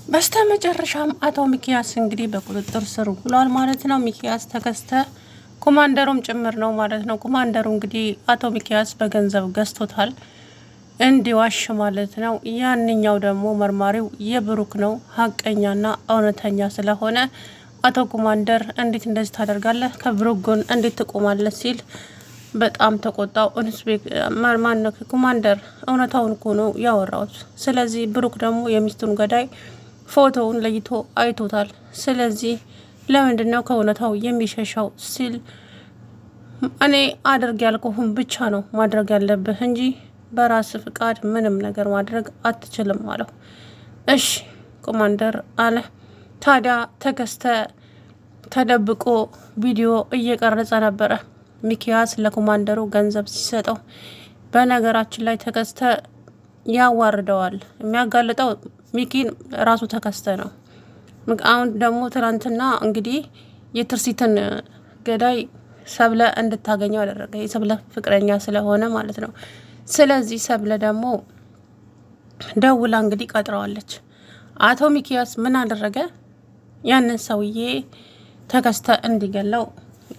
በስተመጨረሻም አቶ ሚኪያስ እንግዲህ በቁጥጥር ስር ውሏል ማለት ነው። ሚኪያስ ተከስተ ኮማንደሩም ጭምር ነው ማለት ነው። ኮማንደሩ እንግዲህ አቶ ሚኪያስ በገንዘብ ገዝቶታል እንዲዋሽ ማለት ነው። ያንኛው ደግሞ መርማሪው የብሩክ ነው ሀቀኛና እውነተኛ ስለሆነ አቶ ኮማንደር እንዴት እንደዚህ ታደርጋለህ? ከብሩክ ጎን እንዴት ትቆማለህ? ሲል በጣም ተቆጣው። ማነው ኮማንደር እውነታውን እኮ ነው ያወራሁት። ስለዚህ ብሩክ ደግሞ የሚስቱን ገዳይ ፎቶውን ለይቶ አይቶታል። ስለዚህ ለምንድን ነው ከእውነታው የሚሸሻው? ሲል እኔ አድርግ ያልኩህን ብቻ ነው ማድረግ ያለብህ እንጂ በራስ ፍቃድ ምንም ነገር ማድረግ አትችልም አለው። እሺ ኮማንደር አለ። ታዲያ ተከስተ ተደብቆ ቪዲዮ እየቀረጸ ነበረ ሚኪያስ ለኮማንደሩ ገንዘብ ሲሰጠው። በነገራችን ላይ ተከስተ ያዋርደዋል። የሚያጋልጠው ሚኪን ራሱ ተከስተ ነው። አሁን ደግሞ ትናንትና እንግዲህ የትርሲትን ገዳይ ሰብለ እንድታገኘው አደረገ። የሰብለ ፍቅረኛ ስለሆነ ማለት ነው። ስለዚህ ሰብለ ደግሞ ደውላ እንግዲህ ቀጥረዋለች። አቶ ሚኪያስ ምን አደረገ? ያንን ሰውዬ ተከስተ እንዲገለው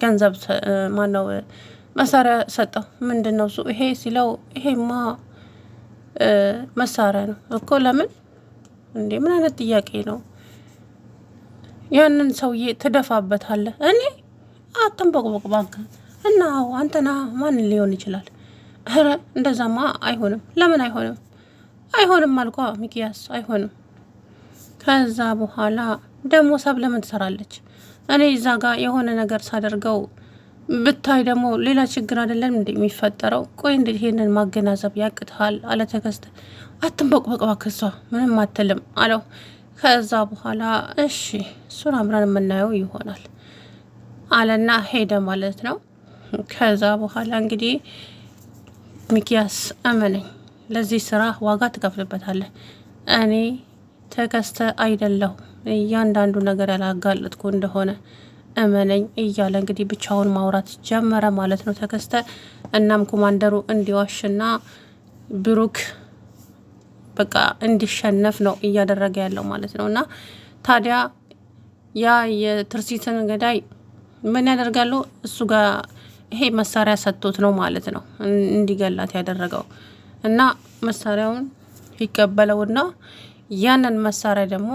ገንዘብ ማነው መሳሪያ ሰጠው። ምንድን ነው እሱ? ይሄ ሲለው ይሄማ መሳሪያ ነው እኮ። ለምን እንዴ? ምን አይነት ጥያቄ ነው? ያንን ሰውዬ ትደፋበታለህ? እኔ አትንበቅበቅ እባክህ። እና አንተና ማን ሊሆን ይችላል? ኧረ እንደዛማ አይሆንም። ለምን አይሆንም? አይሆንም አልኳ ሚኪያስ፣ አይሆንም። ከዛ በኋላ ደግሞ ሰብ ለምን ትሰራለች? እኔ እዛ ጋር የሆነ ነገር ሳደርገው ብታይ ደግሞ ሌላ ችግር አይደለም እንዴ የሚፈጠረው? ቆይ እንዴት ይሄንን ማገናዘብ ያቅትሃል? አለ ተከስተ። አትንበቅበቅ እባክህ፣ እሷ ምንም አትልም አለው። ከዛ በኋላ እሺ እሱን አብረን የምናየው ይሆናል አለና ሄደ ማለት ነው። ከዛ በኋላ እንግዲህ ሚኪያስ እመነኝ፣ ለዚህ ስራ ዋጋ ትከፍልበታለህ። እኔ ተከስተ አይደለሁ እያንዳንዱ ነገር ያላጋለጥኩ እንደሆነ እመነኝ እያለ እንግዲህ ብቻውን ማውራት ጀመረ ማለት ነው ተከስተ። እናም ኮማንደሩ እንዲዋሽና ብሩክ በቃ እንዲሸነፍ ነው እያደረገ ያለው ማለት ነው። እና ታዲያ ያ የትርሲትን ገዳይ ምን ያደርጋሉ? እሱ ጋር ይሄ መሳሪያ ሰጥቶት ነው ማለት ነው እንዲገላት ያደረገው። እና መሳሪያውን ይቀበለውና ያንን መሳሪያ ደግሞ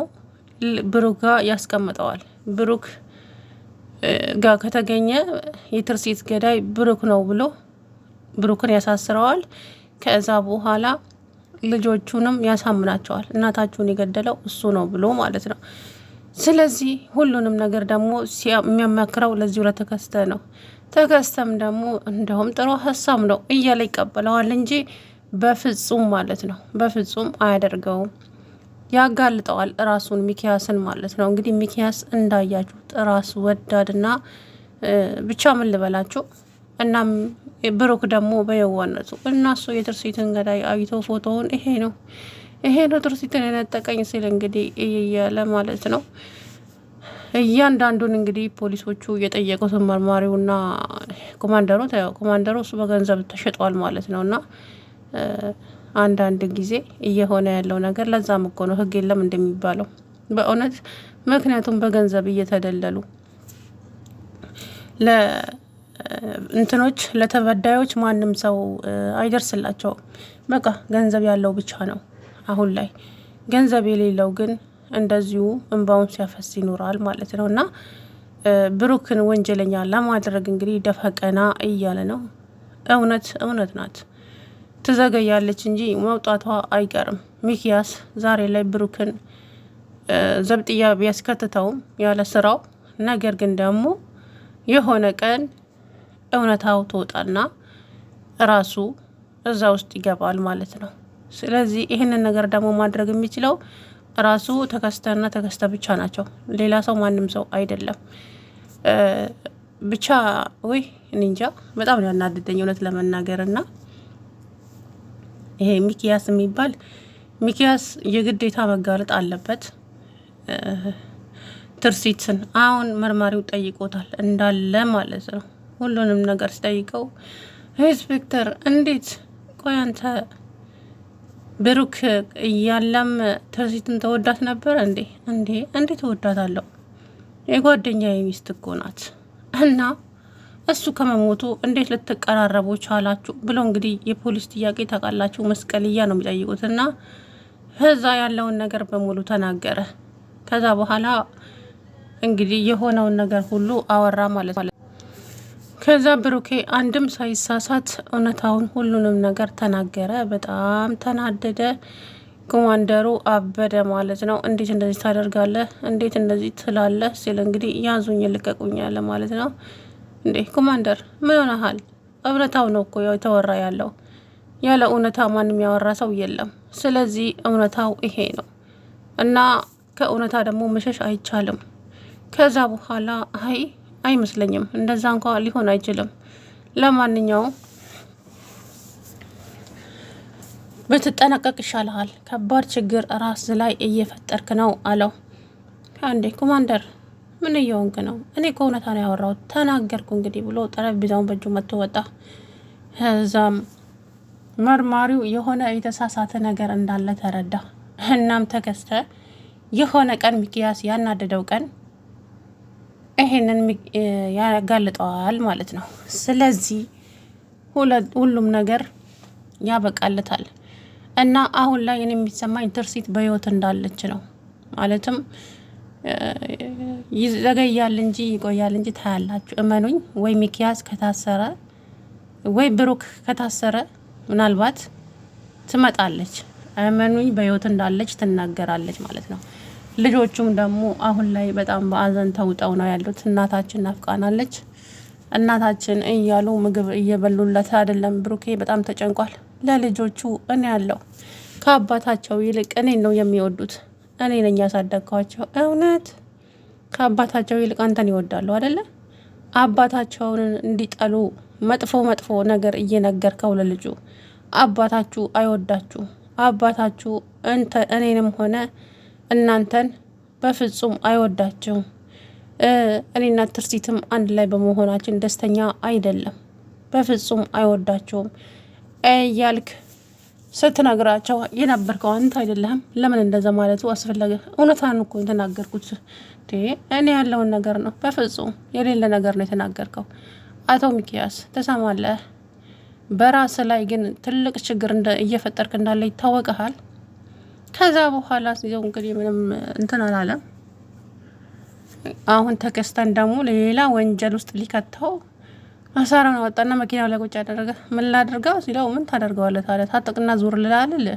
ብሩክ ጋር ያስቀምጠዋል። ብሩክ ጋር ከተገኘ የትርሲት ገዳይ ብሩክ ነው ብሎ ብሩክን ያሳስረዋል። ከዛ በኋላ ልጆቹንም ያሳምናቸዋል። እናታችሁን የገደለው እሱ ነው ብሎ ማለት ነው። ስለዚህ ሁሉንም ነገር ደግሞ የሚያማክረው ለዚሁ ለተከስተ ነው። ተከስተም ደግሞ እንደውም ጥሩ ሀሳብ ነው እያለ ይቀበለዋል እንጂ በፍጹም ማለት ነው በፍጹም አያደርገውም። ያጋልጠዋል ራሱን ሚኪያስን ማለት ነው። እንግዲህ ሚኪያስ እንዳያችሁት ራስ ወዳድና ብቻ ምን ልበላችሁ። እናም ብሩክ ደግሞ በየዋነቱ እናሱ የትርሲትን ገዳይ አይቶ ፎቶውን ይሄ ነው ትርሲትን የነጠቀኝ ሲል እንግዲህ እያለ ማለት ነው። እያንዳንዱን እንግዲህ ፖሊሶቹ የጠየቁትን መርማሪውና ኮማንደሩ እሱ በገንዘብ ተሸጧል ማለት ነው። እና አንዳንድ ጊዜ እየሆነ ያለው ነገር ለዛም እኮ ነው ህግ የለም እንደሚባለው በእውነት። ምክንያቱም በገንዘብ እየተደለሉ ለተበዳዮች ማንም ሰው አይደርስላቸውም። በቃ ገንዘብ ያለው ብቻ ነው አሁን ላይ። ገንዘብ የሌለው ግን እንደዚሁ እንባውን ሲያፈስ ይኖራል ማለት ነው። እና ብሩክን ወንጀለኛ ለማድረግ እንግዲህ ደፋ ቀና እያለ ነው። እውነት ናት፣ ትዘገያለች እንጂ መውጣቷ አይቀርም። ሚኪያስ ዛሬ ላይ ብሩክን ዘብጥያ ቢያስከትተውም ያለ ስራው፣ ነገር ግን ደግሞ የሆነ ቀን እውነታው ትወጣና ራሱ እዛ ውስጥ ይገባል ማለት ነው። ስለዚህ ይህንን ነገር ደግሞ ማድረግ የሚችለው ራሱ ተከስተና ተከስተ ብቻ ናቸው። ሌላ ሰው ማንም ሰው አይደለም። ብቻ ወይ እንጃ በጣም ነው ያናደደኝ እውነት ለመናገር። እና ይሄ ሚኪያስ የሚባል ሚኪያስ የግዴታ መጋለጥ አለበት። ትርሲትን አሁን መርማሪው ጠይቆታል እንዳለ ማለት ነው። ሁሉንም ነገር ሲጠይቀው ኢንስፔክተር እንዴት ቆይ አንተ ብሩክ እያለም ትርሲትን ተወዳት ነበር እንዴ? እንዴ ተወዳታለሁ። የጓደኛዬ ሚስት እኮ ናት። እና እሱ ከመሞቱ እንዴት ልትቀራረቡ ቻላችሁ ብሎ እንግዲህ የፖሊስ ጥያቄ ታውቃላችሁ፣ መስቀልያ ነው የሚጠይቁት። እና ከዛ ያለውን ነገር በሙሉ ተናገረ። ከዛ በኋላ እንግዲህ የሆነውን ነገር ሁሉ አወራ ማለት ነው። ከዛ ብሩኬ አንድም ሳይሳሳት እውነታውን ሁሉንም ነገር ተናገረ። በጣም ተናደደ። ኮማንደሩ አበደ ማለት ነው። እንዴት እንደዚህ ታደርጋለህ? እንዴት እንደዚህ ትላለህ? ሲል እንግዲህ ያዙኝ ልቀቁኝ ያለ ማለት ነው። እንዴ ኮማንደር ምን ሆነሃል? እውነታው ነው እኮ ያው የተወራ ያለው። ያለ እውነታ ማንም ያወራ ሰው የለም። ስለዚህ እውነታው ይሄ ነው እና ከእውነታ ደግሞ መሸሽ አይቻልም። ከዛ በኋላ አይመስለኝም፣ እንደዛ እንኳ ሊሆን አይችልም። ለማንኛውም ብትጠነቀቅ ይሻልሃል፣ ከባድ ችግር ራስ ላይ እየፈጠርክ ነው አለው። አንዴ ኮማንደር ምን እየሆንክ ነው? እኔ ከእውነታ ነው ያወራሁት፣ ተናገርኩ እንግዲህ ብሎ ጠረጴዛውን በእጁ መጥቶ ወጣ። ከዛም መርማሪው የሆነ የተሳሳተ ነገር እንዳለ ተረዳ። እናም ተከስተ የሆነ ቀን ሚኪያስ ያናደደው ቀን ይሄንን ያጋልጠዋል ማለት ነው። ስለዚህ ሁሉም ነገር ያበቃለታል እና አሁን ላይ እኔ የሚሰማኝ ትርሲት በህይወት እንዳለች ነው። ማለትም ይዘገያል እንጂ ይቆያል እንጂ ታያላችሁ፣ እመኑኝ። ወይ ሚኪያስ ከታሰረ ወይ ብሩክ ከታሰረ ምናልባት ትመጣለች፣ እመኑኝ፣ በህይወት እንዳለች ትናገራለች ማለት ነው። ልጆቹም ደግሞ አሁን ላይ በጣም በአዘን ተውጠው ነው ያሉት። እናታችን ናፍቃናለች፣ እናታችን እያሉ ምግብ እየበሉለት አይደለም። ብሩኬ በጣም ተጨንቋል። ለልጆቹ እኔ ያለው ከአባታቸው ይልቅ እኔን ነው የሚወዱት። እኔ ነኝ ያሳደግኳቸው። እውነት ከአባታቸው ይልቅ አንተን ይወዳሉ አይደለ? አባታቸውን እንዲጠሉ መጥፎ ነገር እየነገርከው ለልጁ። አባታችሁ አይወዳችሁ። አባታችሁ እኔንም ሆነ እናንተን በፍጹም አይወዳቸውም። እኔና ትርሲትም አንድ ላይ በመሆናችን ደስተኛ አይደለም። በፍጹም አይወዳቸውም እያልክ ስትነግራቸው የነበርከው አንተ አይደለህም? ለምን እንደዛ ማለቱ አስፈለገ? እውነታን እኮ የተናገርኩት እኔ ያለውን ነገር ነው። በፍጹም የሌለ ነገር ነው የተናገርከው። አቶ ሚኪያስ ተሰማለህ? በራስ ላይ ግን ትልቅ ችግር እየፈጠርክ እንዳለ ይታወቀሃል። ከዛ በኋላ ሲዘው እንግዲህ ምንም እንትን አላለም። አሁን ተከስተን ደግሞ ሌላ ወንጀል ውስጥ ሊከተው መሳሪያውን አወጣና መኪናው ላይ ቁጭ ያደረገ። ምን ላድርገው ሲለው ምን ታደርገዋለህ ታዲያ? ታጠቅና ዙር ልላልል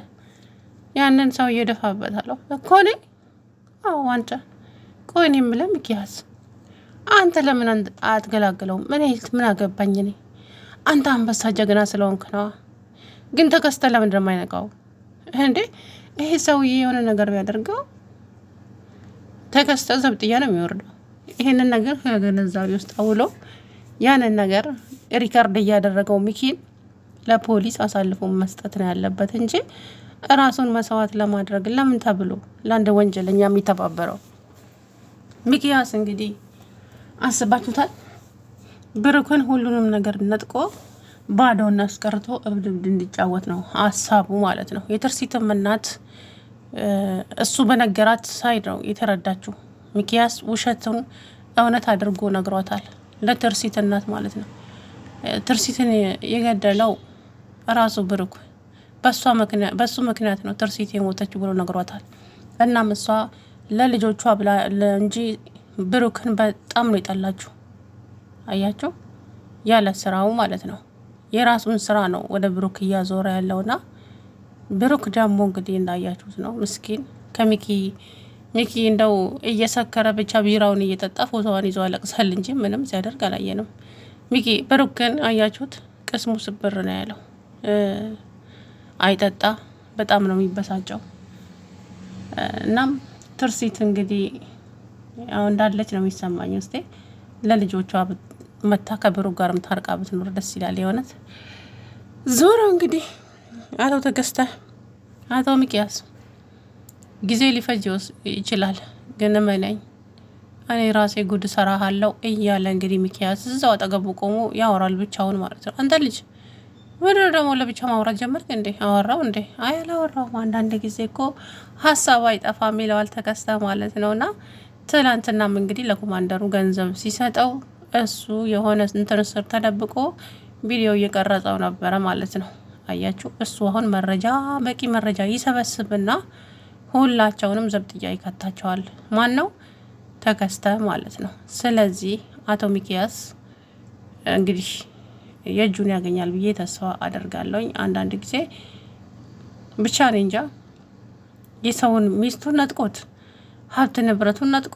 ያንን ሰው እየደፋበታለሁ እኮ እኔ። አዎ አንተ ቆይ እኔ የምልህ ሚኪያስ አንተ ለምን አትገላግለውም? እኔ ምን አገባኝ እኔ። አንተ አንበሳ ጀግና ስለሆንክ ነዋ። ግን ተከስተ ለምንድን ነው የማይነቃው እንዴ? ይሄ ሰውዬ የሆነ ነገር ቢያደርገው ተከስተ ዘብጥያ ነው የሚወርደው። ይሄንን ነገር ከግንዛቤ ውስጥ አውሎ ያንን ነገር ሪከርድ እያደረገው ሚኪን ለፖሊስ አሳልፎ መስጠት ነው ያለበት እንጂ ራሱን መስዋዕት ለማድረግ ለምን ተብሎ ለአንድ ወንጀለኛ የሚተባበረው? ሚኪያስ እንግዲህ አስባችሁታል? ብሩክን ሁሉንም ነገር ነጥቆ ባዶና አስቀርቶ እብድ እንዲጫወት ነው ሀሳቡ ማለት ነው። የትርሲትም እናት እሱ በነገራት ሳይድ ነው የተረዳችው። ሚኪያስ ውሸቱን እውነት አድርጎ ነግሯታል ለትርሲት እናት ማለት ነው። ትርሲትን የገደለው ራሱ ብሩክ በሱ ምክንያት ነው ትርሲት የሞተች ብሎ ነግሯታል። እናም እሷ ለልጆቿ ብላ እንጂ ብሩክን በጣም ነው የጠላችሁ። አያችሁ፣ ያለ ስራው ማለት ነው። የራሱን ስራ ነው ወደ ብሩክ እያዞረ ያለውና ብሩክ ደግሞ እንግዲህ እንዳያችሁት ነው ምስኪን ሚኪ እንደው እየሰከረ ብቻ ቢራውን እየጠጣ ፎቶዋን ይዞ አለቅሳል እንጂ ምንም ሲያደርግ አላየንም። ሚኪ ብሩክ ግን አያችሁት ቅስሙ ስብር ነው ያለው። አይጠጣ በጣም ነው የሚበሳጨው። እናም ትርሲት እንግዲህ ያው እንዳለች ነው የሚሰማኝ። ውስጤ ለልጆቿ መታ ከብሩክ ጋርም ታርቃ ብትኖር ደስ ይላል። የሆነት ዞሮ እንግዲህ አቶ ተከስተ አቶ ሚኪያስ ጊዜ ሊፈጅ ይችላል፣ ግን እመነኝ እኔ ራሴ ጉድ ሰራሃለሁ እያለ እንግዲህ ሚኪያስ እዛው አጠገቡ ቆሞ ያወራል ብቻውን ማለት ነው። አንተ ልጅ ወደ ደግሞ ለብቻ ማውራት ጀመርክ እንዴ? አወራው እንዴ? አይ አላወራውም። አንዳንድ ጊዜ እኮ ሀሳብ አይጠፋም ይለዋል ተከስተ ማለት ነው። እና ትናንትናም እንግዲህ ለኮማንደሩ ገንዘብ ሲሰጠው እሱ የሆነ እንትን ስር ተደብቆ ቪዲዮ እየቀረጸው ነበረ ማለት ነው። አያችሁ፣ እሱ አሁን መረጃ በቂ መረጃ ይሰበስብና ሁላቸውንም ዘብጥያ ይከታቸዋል። ማን ነው? ተከስተ ማለት ነው። ስለዚህ አቶ ሚኪያስ እንግዲህ የእጁን ያገኛል ብዬ ተስፋ አደርጋለሁኝ። አንዳንድ ጊዜ ብቻ እኔ እንጃ የሰውን ሚስቱን ነጥቆት ሀብት ንብረቱን ነጥቆ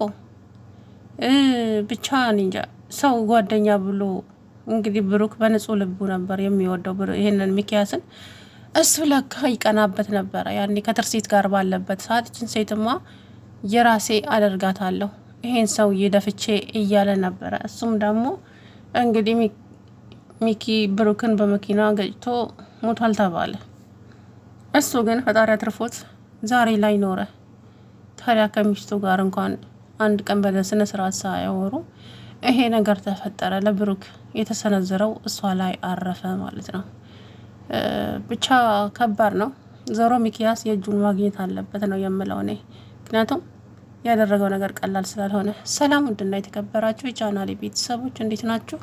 ብቻ እኔ እንጃ ሰው ጓደኛ ብሎ እንግዲህ ብሩክ በንጹህ ልቡ ነበር የሚወደው ይሄንን ሚኪያስን። እሱ ለካ ይቀናበት ነበረ ያኔ ከትርሲት ጋር ባለበት ሰዓት ይችን ሴትማ የራሴ አደርጋታለሁ ይሄን ሰው እየደፍቼ እያለ ነበረ። እሱም ደግሞ እንግዲህ ሚኪ ብሩክን በመኪና ገጭቶ ሞቷል ተባለ። እሱ ግን ፈጣሪ አትርፎት ዛሬ ላይ ኖረ። ታዲያ ከሚስቱ ጋር እንኳን አንድ ቀን በስነ ስርዓት ሳያወሩ ይሄ ነገር ተፈጠረ። ለብሩክ የተሰነዘረው እሷ ላይ አረፈ ማለት ነው። ብቻ ከባድ ነው። ዞሮ ሚኪያስ የእጁን ማግኘት አለበት ነው የምለው እኔ። ምክንያቱም ያደረገው ነገር ቀላል ስላልሆነ። ሰላም ውድና የተከበራችሁ የቻናሌ ቤተሰቦች እንዴት ናችሁ?